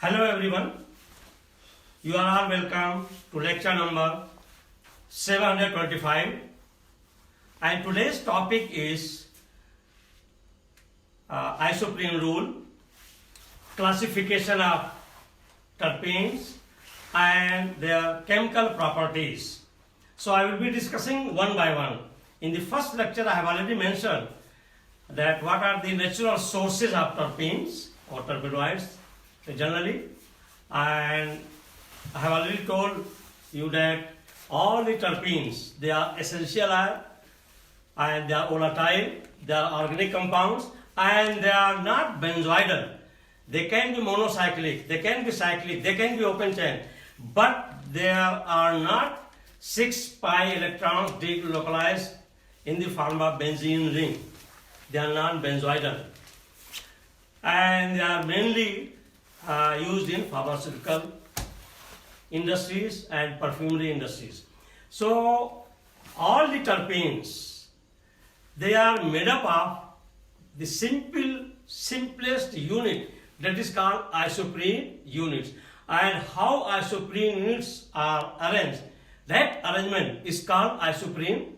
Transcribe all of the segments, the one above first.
Hello everyone, you are all welcome to lecture number 725 and today's topic is isoprene rule, classification of terpenes and their chemical properties. So I will be discussing one by one. In the first lecture I have already mentioned that what are the natural sources of terpenes or terpenoids generally, and I have already told you that all the terpenes, they are essential and they are volatile, they are organic compounds and they are not benzoidal. They can be monocyclic, they can be cyclic, they can be open chain, but they are not 6 pi electrons delocalized in the form of benzene ring. They are non-benzoidal and they are mainly used in pharmaceutical industries and perfumery industries. So all the terpenes, they are made up of the simplest unit, that is called isoprene units. And how isoprene units are arranged, that arrangement is called isoprene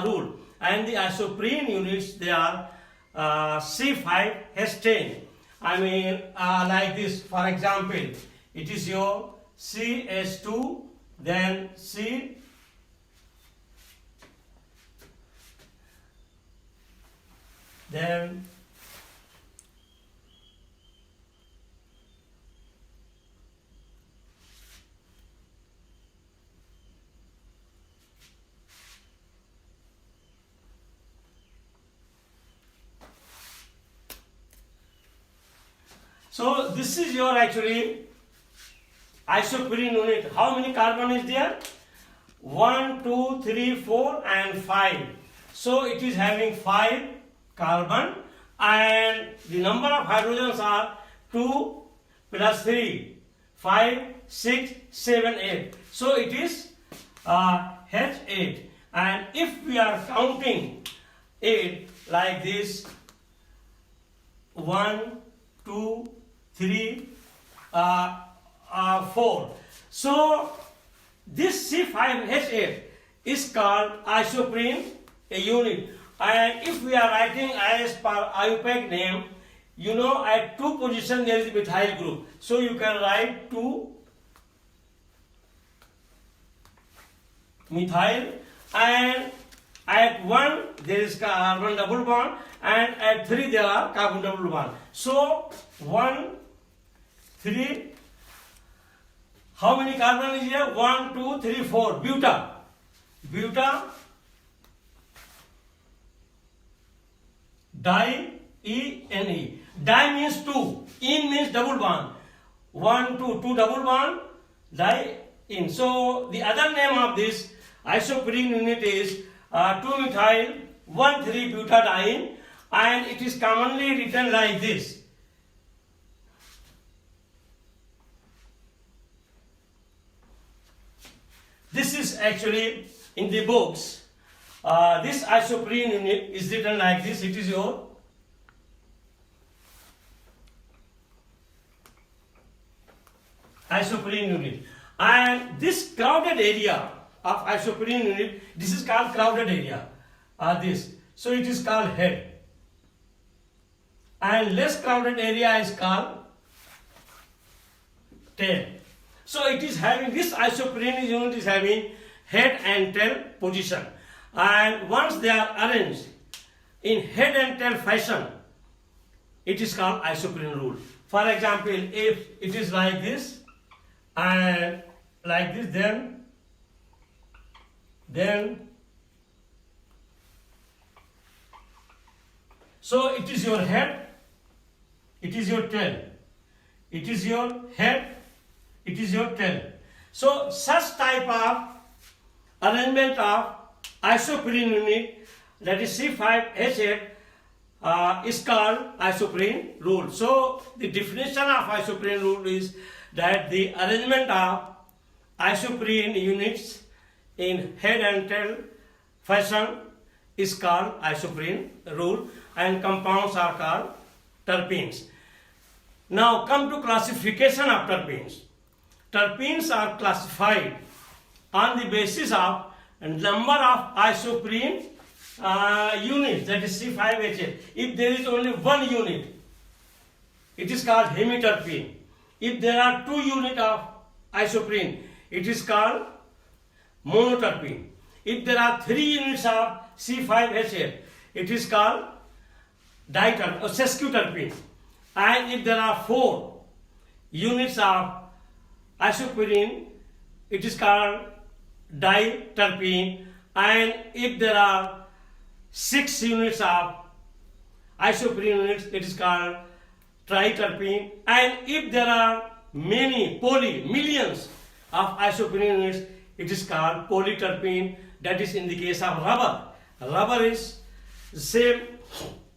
rule. And the isoprene units, they are C5H10. I mean like this, for example, it is your CH2, then C, then so this is your actually isoprene unit. How many carbon is there? 1, 2, 3, 4 and 5. So it is having 5 carbon and the number of hydrogens are 2 plus 3, 5, 6, 7, 8. So it is H8. And if we are counting 8 like this, 1, 2, 3, 4. So this C5H8 is called isoprene unit. And if we are writing as per IUPAC name, you know at 2 position there is methyl group. So you can write 2 methyl, and at 1 there is carbon double bond, and at 3 there are carbon double bond. So 1, 3, how many carbon is here? 1, 2, 3, 4. Buta, di-ene. Di means 2, in means double bond. 1, 2, 2 double bond, di-in. So the other name of this isoprene unit is 2-methyl 1,3-butadiene, and it is commonly written like this. This is actually in the books. This isoprene unit is written like this. It is your isoprene unit. And this crowded area of isoprene unit, this is called crowded area. So it is called head. And less crowded area is called tail. So it is having, this isoprene unit is having head and tail position. And once they are arranged in head and tail fashion, it is called isoprene rule. For example, if it is like this and like this, then so it is your head, it is your tail, it is your head, it is your tail. So such type of arrangement of isoprene unit, that is C5H8, is called isoprene rule. So the definition of isoprene rule is that the arrangement of isoprene units in head and tail fashion is called isoprene rule, and compounds are called terpenes. Now come to classification of terpenes. Terpenes are classified on the basis of number of isoprene units, that is C5H8. If there is only one unit, it is called hemiterpene. If there are 2 units of isoprene, it is called monoterpene. If there are 3 units of C5H8, it is called sesquiterpene. And if there are 4 units of isoprene, it is called diterpene. And if there are 6 units of isoprene units, it is called triterpene. And if there are many millions of isoprene units, it is called polyterpene. That is in the case of rubber. Rubber is same,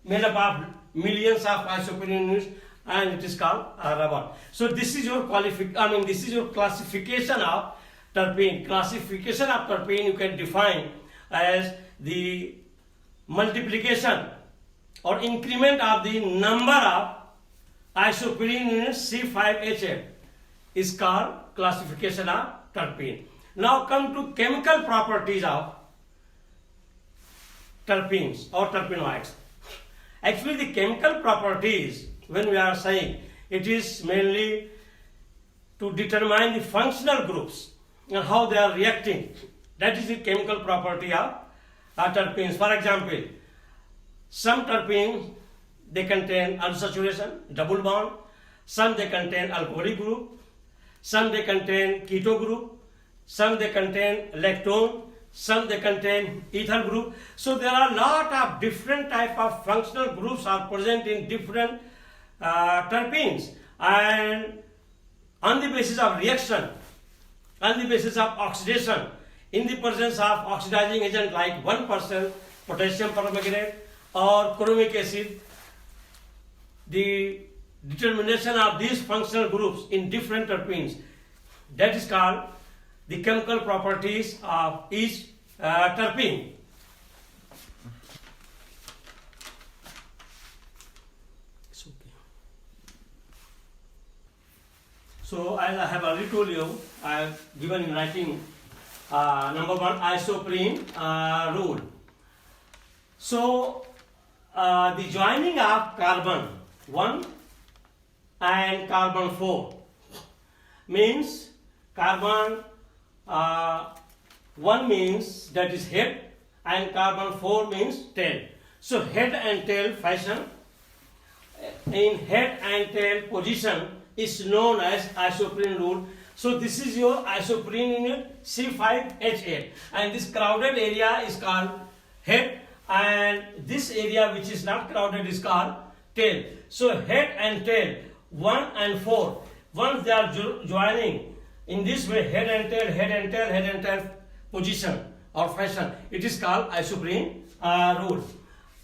made up of millions of isoprene units, and it is called rubber. So this is your classification of terpene. Classification of terpene you can define as the multiplication or increment of the number of isoprene units C5H8 is called classification of terpene. Now come to chemical properties of terpenes or terpenoids. Actually, the chemical properties, when we are saying, it is mainly to determine the functional groups and how they are reacting. That is the chemical property of terpenes. For example, some terpenes, they contain unsaturation, double bond. Some they contain alcoholic group. Some they contain keto group. Some they contain lactone. Some they contain ether group. So there are a lot of different type of functional groups are present in different terpenes. And on the basis of reaction, on the basis of oxidation, in the presence of oxidizing agent like 1% potassium permanganate or chromic acid, the determination of these functional groups in different terpenes, that is called the chemical properties of each terpene. It's okay. So as I have already told you, I have given in writing number 1 isoprene rule. So the joining of carbon 1 and carbon 4 means carbon 1 means that is head and carbon 4 means tail. So head and tail fashion in head and tail position is known as isoprene rule. So this is your isoprene unit C5H8, and this crowded area is called head, and this area which is not crowded is called tail. So head and tail 1 and 4, once they are joining in this way, head and tail position or fashion, it is called isoprene rule.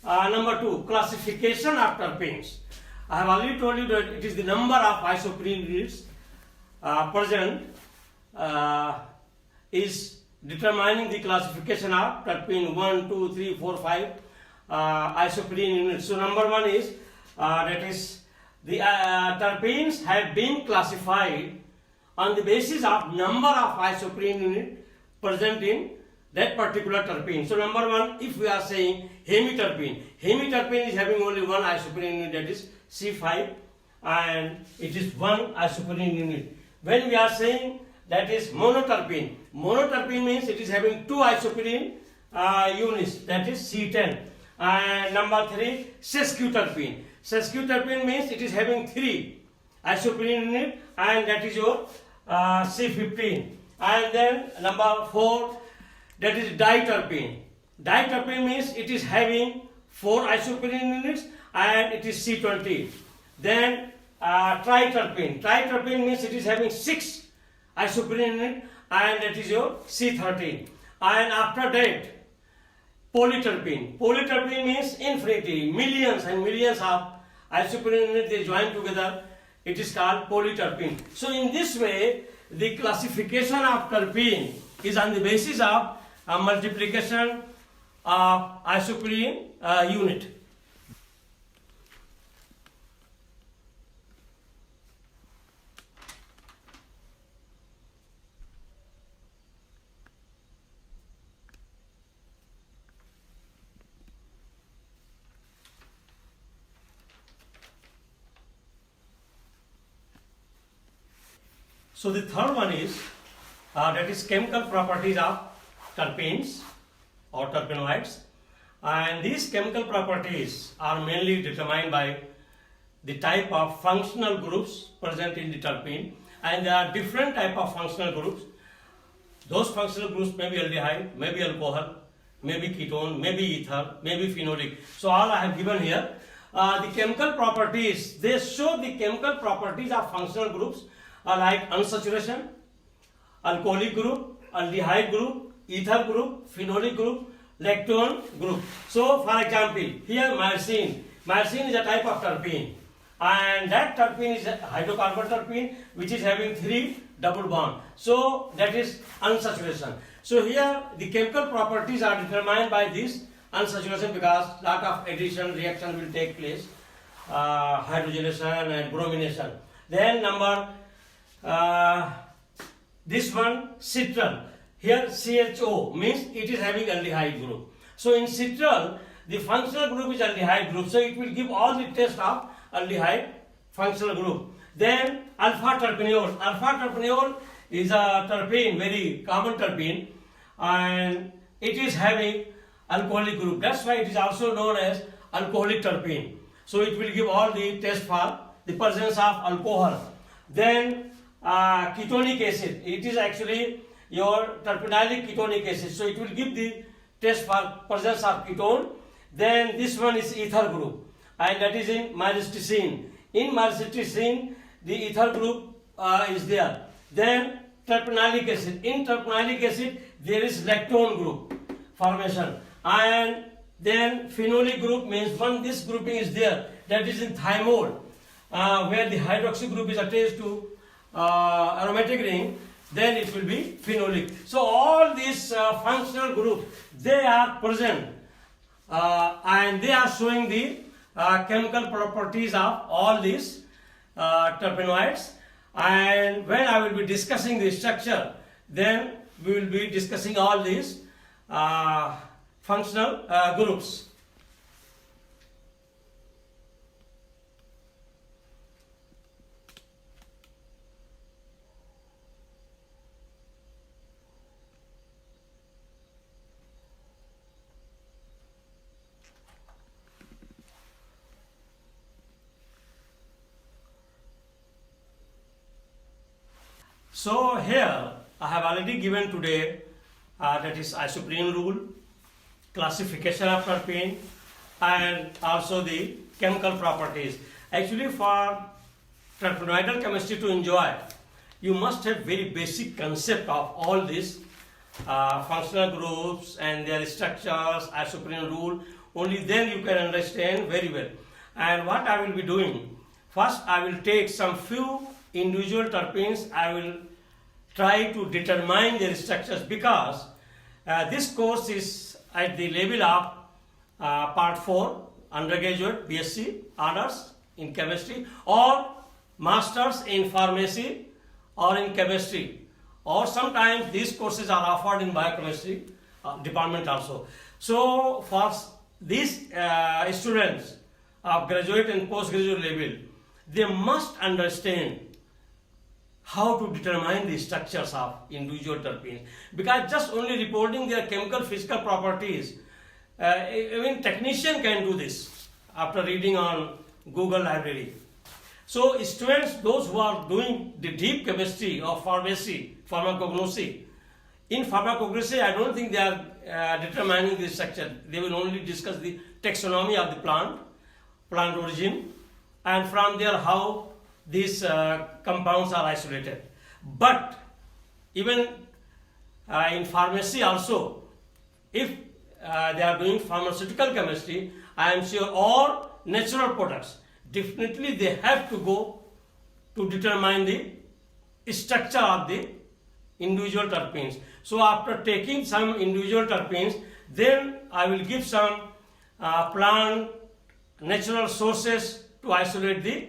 Number 2, classification of terpenes. I have already told you that it is the number of isoprene units present is determining the classification of terpene 1, 2, 3, 4, 5 isoprene units. So number 1 is that is the terpenes have been classified on the basis of number of isoprene unit present in that particular terpene. So number 1, if we are saying hemiterpene is having only one isoprene unit, that is C5, and it is one isoprene unit. When we are saying that is monoterpene means it is having two isoprene units, that is C10. And number 3, sesquiterpene means it is having 3 isoprene unit, and that is your C15. And then number 4, that is diterpene means it is having 4 isoprene units, and it is C20. Then triterpene means it is having 6 isoprene unit, and that is your C13. And after that, polyterpene means infinity, millions and millions of isoprene units they join together, it is called polyterpene. So in this way, the classification of terpene is on the basis of a multiplication of isoprene unit. So the third one is that is chemical properties of terpenes or terpenoids, and these chemical properties are mainly determined by the type of functional groups present in the terpene, and there are different type of functional groups. Those functional groups may be aldehyde, may be alcohol, may be ketone, may be ether, may be phenolic. So all I have given here. The chemical properties, they show the chemical properties of functional groups like unsaturation, alcoholic group, aldehyde group, ether group, phenolic group, lactone group. So for example, here myrcene. Myrcene is a type of terpene, and that terpene is a hydrocarbon terpene which is having 3 double bond. So that is unsaturation. So here the chemical properties are determined by this unsaturation because lot of addition reaction will take place, hydrogenation and bromination. Then number this one citral. Here CHO means it is having aldehyde group. So in citral the functional group is aldehyde group. So it will give all the test of aldehyde functional group. Then alpha terpineol. Alpha terpineol is a terpene, very common terpene, and it is having alcoholic group. That's why it is also known as alcoholic terpene. So it will give all the test for the presence of alcohol. Then ketonic acid. It is actually your terpenylic ketonic acid. So it will give the test for presence of ketone. Then this one is ether group, and that is in myristicin. In myristicin, the ether group is there. Then terpenylic acid. In terpenylic acid, there is lactone group formation. And then phenolic group means when this grouping is there, that is in thymol, where the hydroxy group is attached to aromatic ring, then it will be phenolic. So all these functional groups, they are present, and they are showing the chemical properties of all these terpenoids. And when I will be discussing the structure, then we will be discussing all these functional groups. So here I have already given today that is isoprene rule, classification of terpene, and also the chemical properties. Actually, for terpenoidal chemistry to enjoy, you must have very basic concept of all these functional groups and their structures, isoprene rule. Only then you can understand very well. And what I will be doing, first I will take some few individual terpenes. I will try to determine their structures, because this course is at the level of part 4 undergraduate BSc honors in chemistry, or masters in pharmacy or in chemistry, or sometimes these courses are offered in biochemistry department also. So for these students of graduate and postgraduate level, they must understand how to determine the structures of individual terpenes, because just only reporting their chemical physical properties, even technician can do this after reading on Google library. So students, those who are doing the deep chemistry of pharmacy, pharmacognosy, in pharmacognosy I don't think they are determining the structure. They will only discuss the taxonomy of the plant origin, and from there how these compounds are isolated. But even in pharmacy also, if they are doing pharmaceutical chemistry, I am sure, or natural products, definitely they have to go to determine the structure of the individual terpenes. So after taking some individual terpenes, then I will give some plant natural sources to isolate the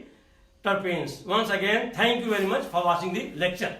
terpenes. Once again, thank you very much for watching the lecture.